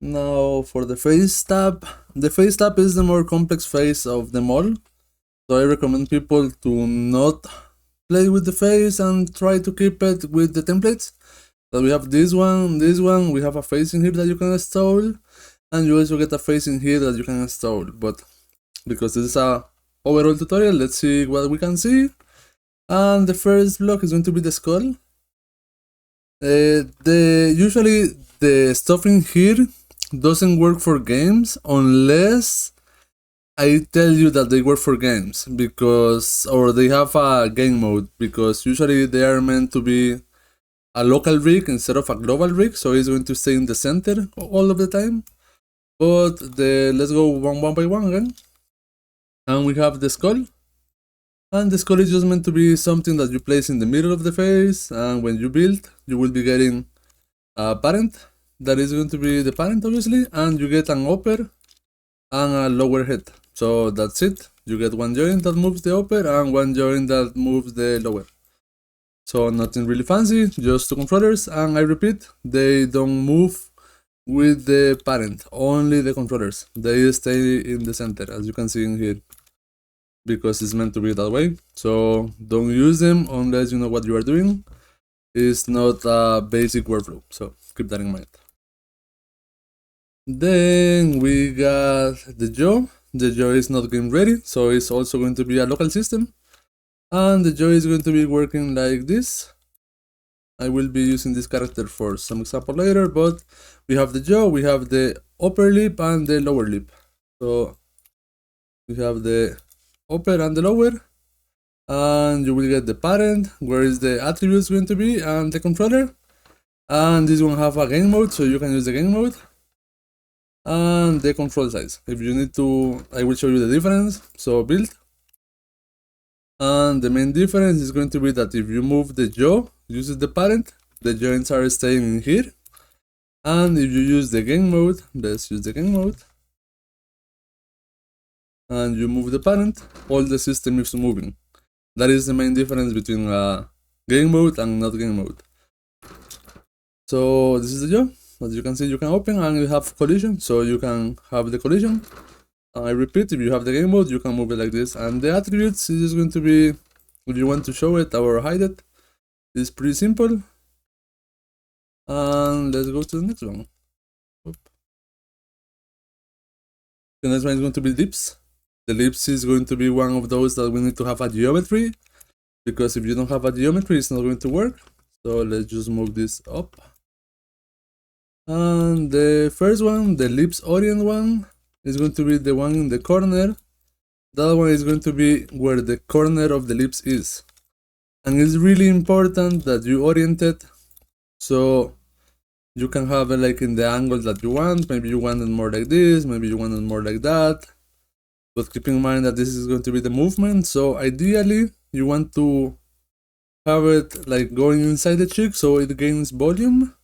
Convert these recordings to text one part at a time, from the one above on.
Now for the face tab is the more complex phase of them all. So I recommend people to not play with the face and try to keep it with the templates. So we have this one, we have a face in here that you can install, and you also get a face in here that you can install. But because this is a overall tutorial, let's see what we can see. And the first block is going to be the skull. Usually the stuff in here doesn't work for games unless I tell you that they work for games, because or they have a game mode, because usually they are meant to be a local rig instead of a global rig, so it's going to stay in the center all of the time. But let's go one by one again. And we have the skull. And the skull is just meant to be something that you place in the middle of the face, and when you build, you will be getting a parent that is going to be the parent, obviously, and you get an upper and a lower head. So that's it. You get one joint that moves the upper and one joint that moves the lower. So nothing really fancy, just two controllers, and I repeat, they don't move with the parent, only the controllers. They stay in the center, as you can see in here, because it's meant to be that way. So don't use them unless you know what you are doing. It's not a basic workflow, so keep that in mind. Then we got the jaw. The jaw is not game ready, so it's also going to be a local system. And the jaw is going to be working like this. I will be using this character for some example later, but we have the jaw, we have the upper lip and the lower lip. So we have the upper and the lower, and you will get the parent, where is the attributes going to be, and the controller. And this one have a game mode, so you can use the game mode. And the control size. If you need to, I will show you the difference. So build. And the main difference is going to be that if you move the jaw, uses the parent, the joints are staying in here. And if you use the game mode, let's use the game mode, and you move the parent, all the system is moving. That is the main difference between game mode and not game mode. So this is the jaw. As you can see, you can open and you have collision, so you can have the collision. I repeat, if you have the game mode, you can move it like this. And the attributes is going to be, if you want to show it or hide it, it's pretty simple. And let's go to the next one. The next one is going to be lips. The lips is going to be one of those that we need to have a geometry, because if you don't have a geometry, it's not going to work. So let's just move this up. And the first one, the lips orient one, is going to be the one in the corner. That one is going to be where the corner of the lips is. And it's really important that you orient it so you can have it like in the angle that you want. Maybe you want it more like this, maybe you want it more like that. But keep in mind that this is going to be the movement. So ideally, you want to have it like going inside the cheek so it gains volume.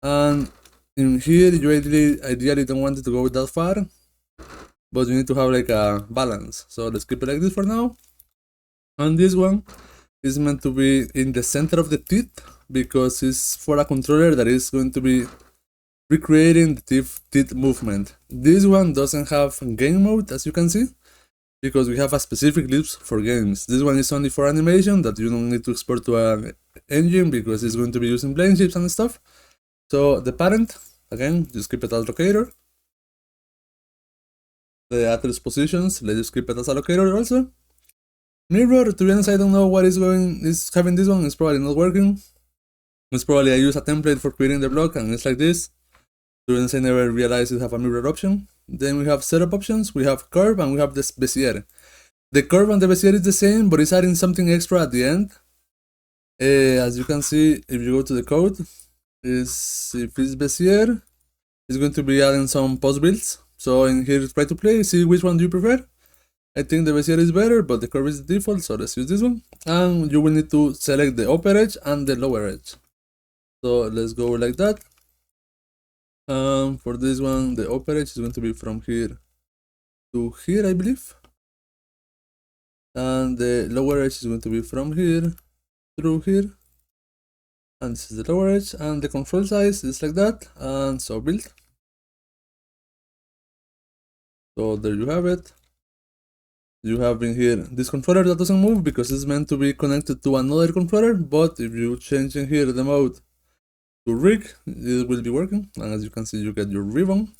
And in here, you ideally don't want it to go that far, but you need to have like a balance. So let's keep it like this for now. And this one is meant to be in the center of the teeth, because it's for a controller that is going to be recreating the teeth movement. This one doesn't have game mode, as you can see, because we have a specific lips for games. This one is only for animation that you don't need to export to an engine, because it's going to be using plane ships and stuff. So the parent, again, just keep it as locator. The atlas positions, let's just keep it as a locator also. Mirror, to be honest, I don't know what is having this one. It's probably not working. It's probably I use a template for creating the block and it's like this. To be honest, I never realized it have a mirror option. Then we have setup options, we have curve, and we have the Bezier. The curve and the Bezier is the same, but it's adding something extra at the end. As you can see, if you go to the code, if it's Bezier, it's going to be adding some post builds. So in here, try to play, see which one do you prefer. I think the Bezier is better, but the curve is the default, so let's use this one. And you will need to select the upper edge and the lower edge. So let's go like that. For this one, the upper edge is going to be from here to here, I believe. And the lower edge is going to be from here through here. And this is the lower edge, and the control size is like that. And so build. So there you have it. You have in here this controller that doesn't move because it's meant to be connected to another controller, but if you change in here the mode to rig, it will be working, and as you can see you get your ribbon,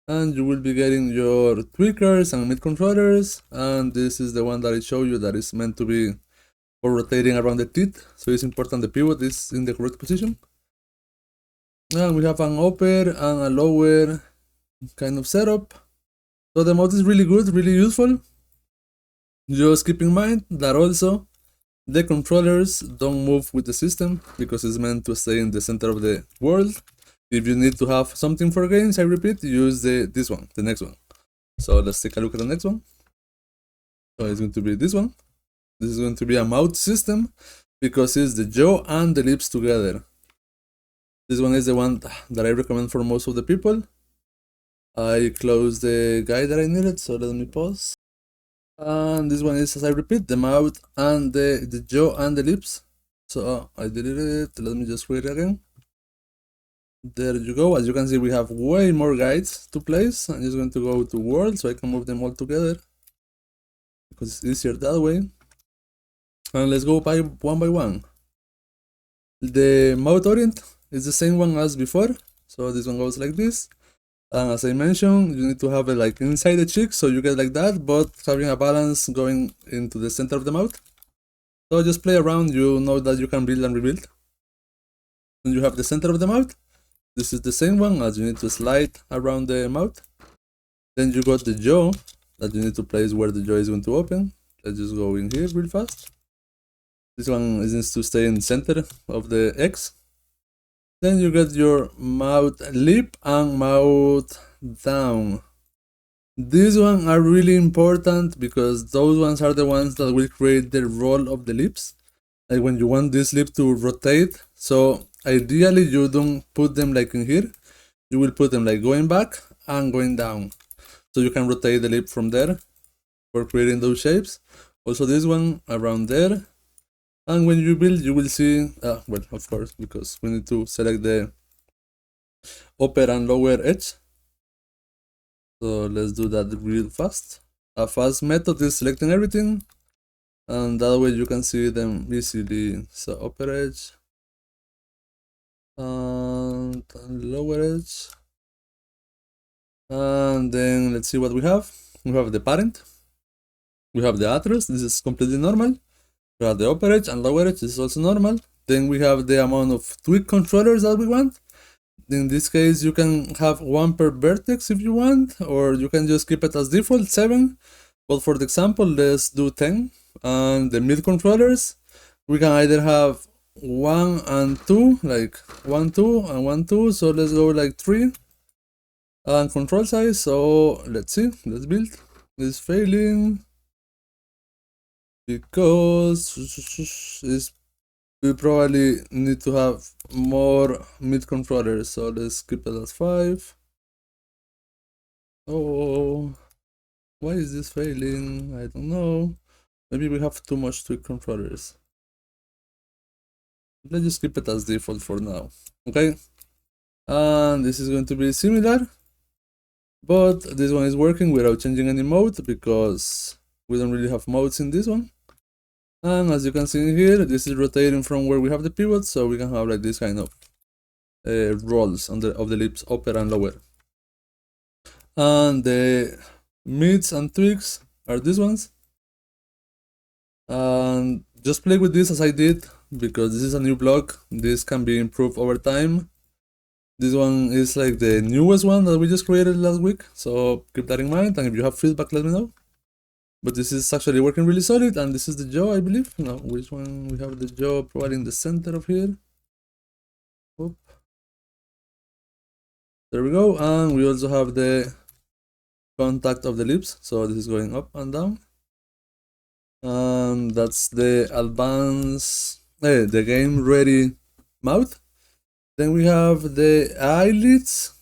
and you will be getting your tweakers and mid controllers, and this is the one that I show you that is meant to be for rotating around the teeth, so it's important the pivot is in the correct position. And we have an upper and a lower kind of setup, so the mode is really good, really useful. Just keep in mind that also the controllers don't move with the system because it's meant to stay in the center of the world. If you need to have something for games, I repeat, use this one, the next one. So let's take a look at the next one. So it's going to be this one. This is going to be a mouth system because it's the jaw and the lips together. This one is the one that I recommend for most of the people. I closed the guide that I needed, so let me pause. And this one is, as I repeat, the mouth and the jaw and the lips. So I deleted it. Let me just read it again. There you go. As you can see, we have way more guides to place. I'm just going to go to world so I can move them all together because it's easier that way. And let's go by one. The mouth orient is the same one as before. So this one goes like this. And as I mentioned, you need to have it like inside the cheek, so you get like that, but having a balance going into the center of the mouth. So just play around, you know that you can build and rebuild. When you have the center of the mouth, this is the same one as you need to slide around the mouth. Then you got the jaw that you need to place where the jaw is going to open. Let's just go in here real fast. This one needs to stay in the center of the X. Then you get your mouth lip and mouth down. These ones are really important because those ones are the ones that will create the roll of the lips. Like when you want this lip to rotate. So ideally you don't put them like in here. You will put them like going back and going down. So you can rotate the lip from there for creating those shapes. Also this one around there. And when you build, you will see, well, of course, because we need to select the upper and lower edge. So let's do that real fast. A fast method is selecting everything, and that way you can see them easily. So upper edge and lower edge. And then let's see what we have. We have the parent. We have the address. This is completely normal. We have the upper edge and lower edge, this is also normal. Then we have the amount of tweak controllers that we want. In this case, you can have one per vertex if you want, or you can just keep it as default, 7. But for the example, let's do 10. And the mid controllers, we can either have 1 and 2, like 1, 2, and 1, 2. So let's go like 3. And control size, so let's see, let's build. It's failing because we probably need to have more mid controllers, so let's keep it as 5. Oh, why is this failing? I don't know. Maybe we have too much tweak controllers. Let's just keep it as default for now. Okay, and this is going to be similar, but this one is working without changing any mode because we don't really have modes in this one. And as you can see in here, this is rotating from where we have the pivot, so we can have like this kind of rolls of the lips, upper and lower. And the mids and tweaks are these ones. And just play with this as I did, because this is a new block. This can be improved over time. This one is like the newest one that we just created last week, so keep that in mind, and if you have feedback, let me know. But this is actually working really solid, and this is the jaw, I believe. No, which one? We have the jaw probably in the center of here. Oop. There we go, and we also have the contact of the lips, so this is going up and down. And that's the advanced, the game ready mouth. Then we have the eyelids.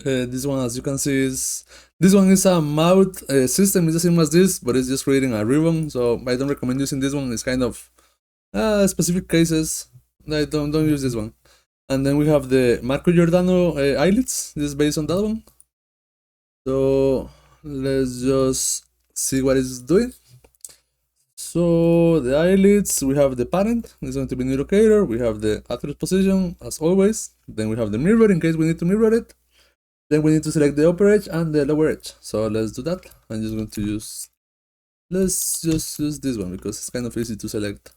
This one, as you can see, this one is a mouth system. It's the same as this, but it's just creating a ribbon. So I don't recommend using this one. It's kind of specific cases. I don't use this one. And then we have the Marco Giordano eyelids. This is based on that one. So let's just see what it's doing. So the eyelids, we have the parent, it's going to be new locator, we have the actor's position as always, then we have the mirror in case we need to mirror it, then we need to select the upper edge and the lower edge. So let's do that. I'm just going to use, let's just use this one because it's kind of easy to select.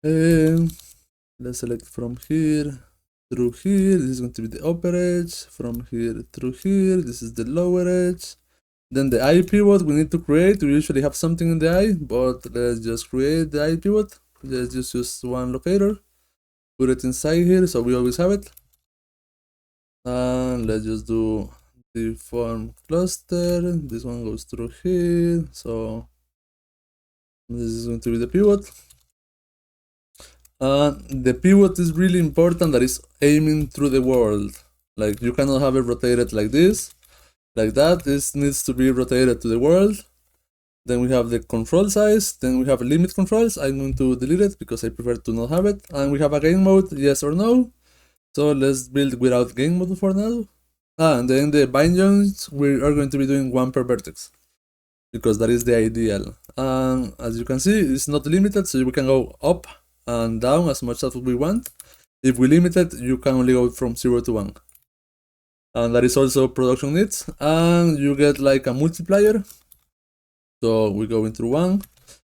Let's select from here through here, this is going to be the upper edge, from here through here, this is the lower edge. Then the eye pivot we need to create, we usually have something in the eye, but let's just create the eye pivot. Let's just use one locator, put it inside here so we always have it. And let's just do the form cluster, this one goes through here, so this is going to be the pivot. The pivot is really important, that is aiming through the world. Like you cannot have it rotated like this, like that. This needs to be rotated to the world. Then we have the control size, then we have limit controls. I'm going to delete it because I prefer to not have it. And we have a game mode, yes or no. So let's build without game mode for now. And then the bind joints, we are going to be doing one per vertex, because that is the ideal. And as you can see, it's not limited, so we can go up and down as much as we want. If we limit it, you can only go from 0 to 1. And that is also production needs. And you get like a multiplier. So we go into 1.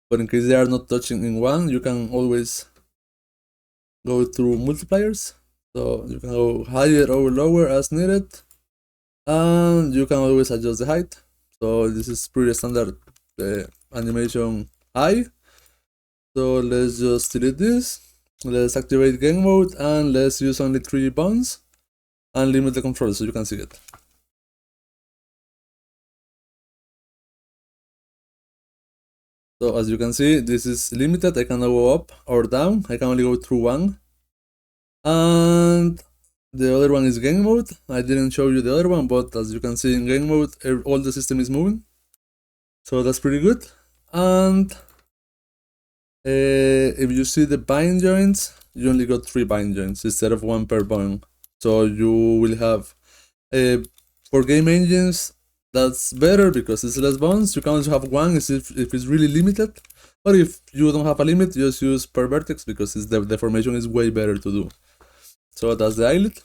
But in case they are not touching in 1, you can always go through multipliers. So you can go higher or lower as needed. And you can always adjust the height. So this is pretty standard animation high. So let's just delete this. Let's activate game mode and let's use only 3 bounds and limit the control so you can see it. So as you can see, this is limited. I cannot go up or down. I can only go through 1. And the other one is game mode. I didn't show you the other one, but as you can see in game mode, all the system is moving. So that's pretty good. And if you see the bind joints, you only got 3 bind joints instead of 1 per bond. So you will have, for game engines, that's better because it's less bonds. You can also have 1 if it's really limited. Or if you don't have a limit, just use per vertex because the deformation is way better to do. So that's the eyelid.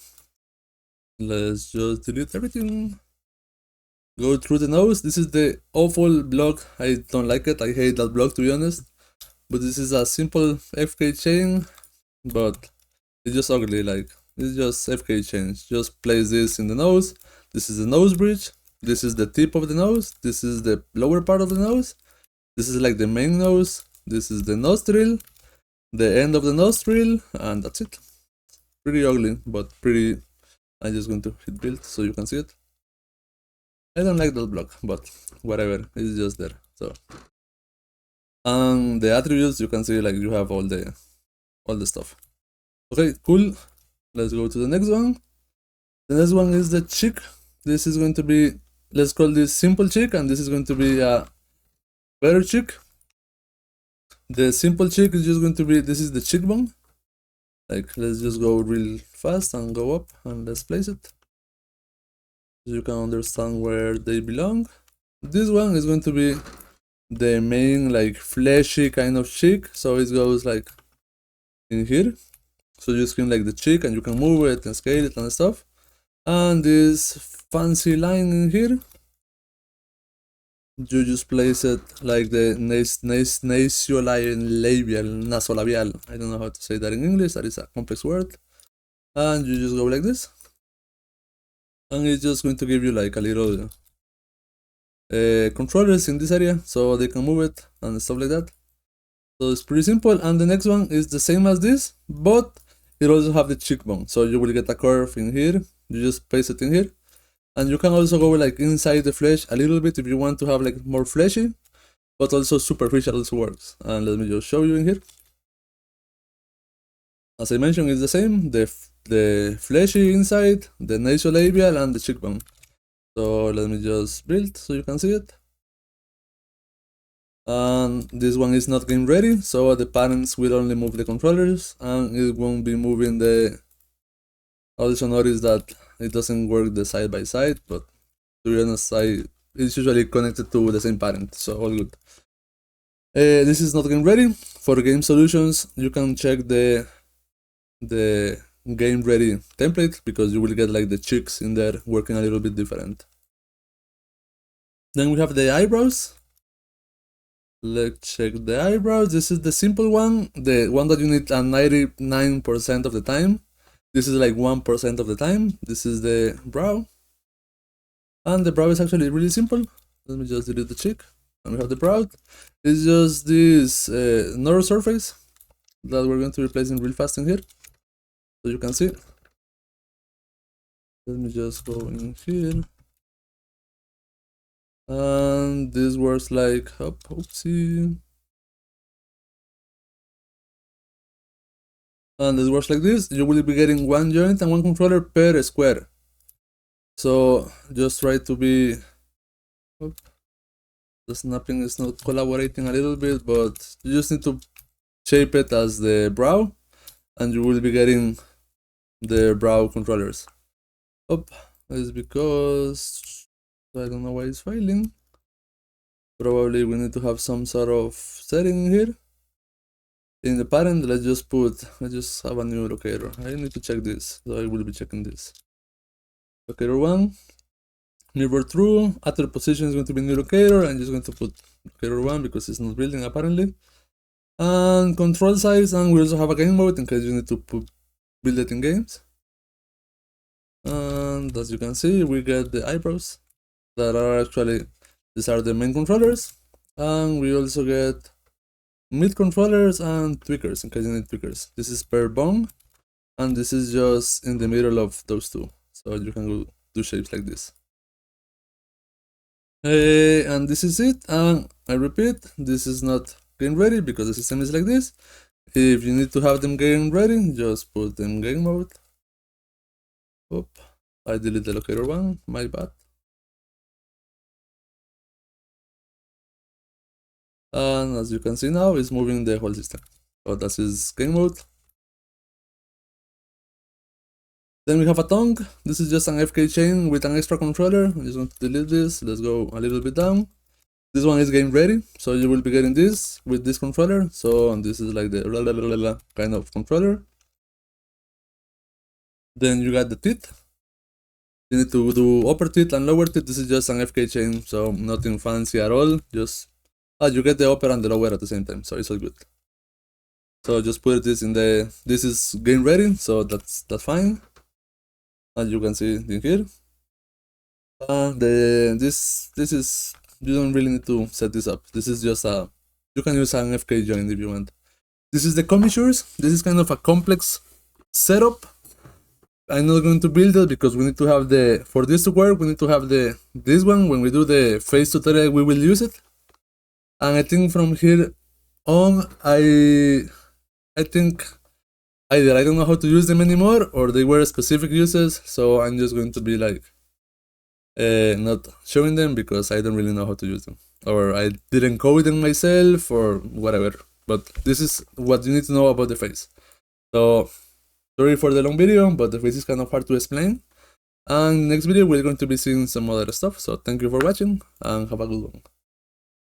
Let's just delete everything. Go through the nose. This is the awful block. I don't like it. I hate that block, to be honest. But this is a simple FK chain, but it's just ugly. Like, it's just FK chains. Just place this in the nose. This is the nose bridge. This is the tip of the nose. This is the lower part of the nose. This is like the main nose. This is the nostril, the end of the nostril, and that's it. Pretty ugly, but pretty. I'm just going to hit build so you can see it. I don't like that block, but whatever. It's just there. So. And the attributes, you can see like you have all the stuff. Okay, cool. Let's go to the next one. The next one is the cheek. This is going to be, let's call this simple cheek, and this is going to be a better cheek. The simple cheek is just going to be, this is the cheekbone. Like, let's just go real fast and go up and let's place it, so you can understand where they belong. This one is going to be the main like fleshy kind of cheek, so it goes like in here, so you skin like the cheek and you can move it and scale it and stuff. And this fancy line in here, you just place it like the nasolabial. I don't know how to say that in English, that is a complex word. And you just go like this, and it's just going to give you like a little controllers in this area so they can move it and stuff like that. So it's pretty simple. And the next one is the same as this, but it also have the cheekbone, so you will get a curve in here. You just place it in here, and you can also go like inside the flesh a little bit if you want to have like more fleshy, but also superficial also works. And let me just show you in here. As I mentioned, it's the same, the fleshy inside, the nasolabial, and the cheekbone. So let me just build so you can see it. And this one is not game ready, so the parents will only move the controllers and it won't be moving the. Also notice that it doesn't work the side by side, but To be honest, it's usually connected to the same parent, so all good. This is not game ready. For game solutions, you can check the game ready template because you will get like the chicks in there working a little bit different. Then we have the eyebrows. Let's check the eyebrows. This is the simple one, the one that you need 99% of the time. This is like 1% of the time. This is the brow. And the brow is actually really simple. Let me just delete the cheek. And we have the brow. It's just this narrow surface that we're going to replace in real fast in here. So you can see. Let me just go in here. And this works like, oopsie. And this works like this. You will be getting one joint and one controller per square. So just try to be, the snapping is not collaborating a little bit, but you just need to shape it as the brow and you will be getting the brow controllers. It's because I don't know why it's failing. Probably we need to have some sort of setting here. In the parent, let's just have a new locator. I need to check this, so I will be checking this. Locator 1, mirror true, after position is going to be new locator. I'm just going to put locator 1 because it's not building apparently. And control size, and we also have a game mode in case you need to build it in games. And as you can see, we get the eyebrows that are actually, these are the main controllers. And we also get mid controllers and tweakers in case you need tweakers. This is per bone, and this is just in the middle of those two. So you can go do shapes like this. And this is it. And I repeat, this is not game ready because the system is like this. If you need to have them game ready, just put them game mode. I deleted the locator 1, my bad. And as you can see now, it's moving the whole system. So that is game mode. Then we have a tongue. This is just an FK chain with an extra controller. I'm just going to delete this. Let's go a little bit down. This one is game ready, so you will be getting this with this controller. So this is like the kind of controller. Then you got the teeth. You need to do upper teeth and lower teeth. This is just an FK chain, so nothing fancy at all. Just you get the upper and the lower at the same time, so it's all good. So just put this in the, this is game ready, so that's fine. As you can see in here. This is, you don't really need to set this up. This is just you can use an FK joint if you want. This is the commissures. This is kind of a complex setup. I'm not going to build it because we need to have for this to work, we need to have this one. When we do the face tutorial, we will use it. And I think from here on, I think either I don't know how to use them anymore or they were specific uses, so I'm just going to be like not showing them because I don't really know how to use them, or I didn't code them myself or whatever. But this is what you need to know about the face. So sorry for the long video, but the face is kind of hard to explain. And next video we're going to be seeing some other stuff. So thank you for watching and have a good one.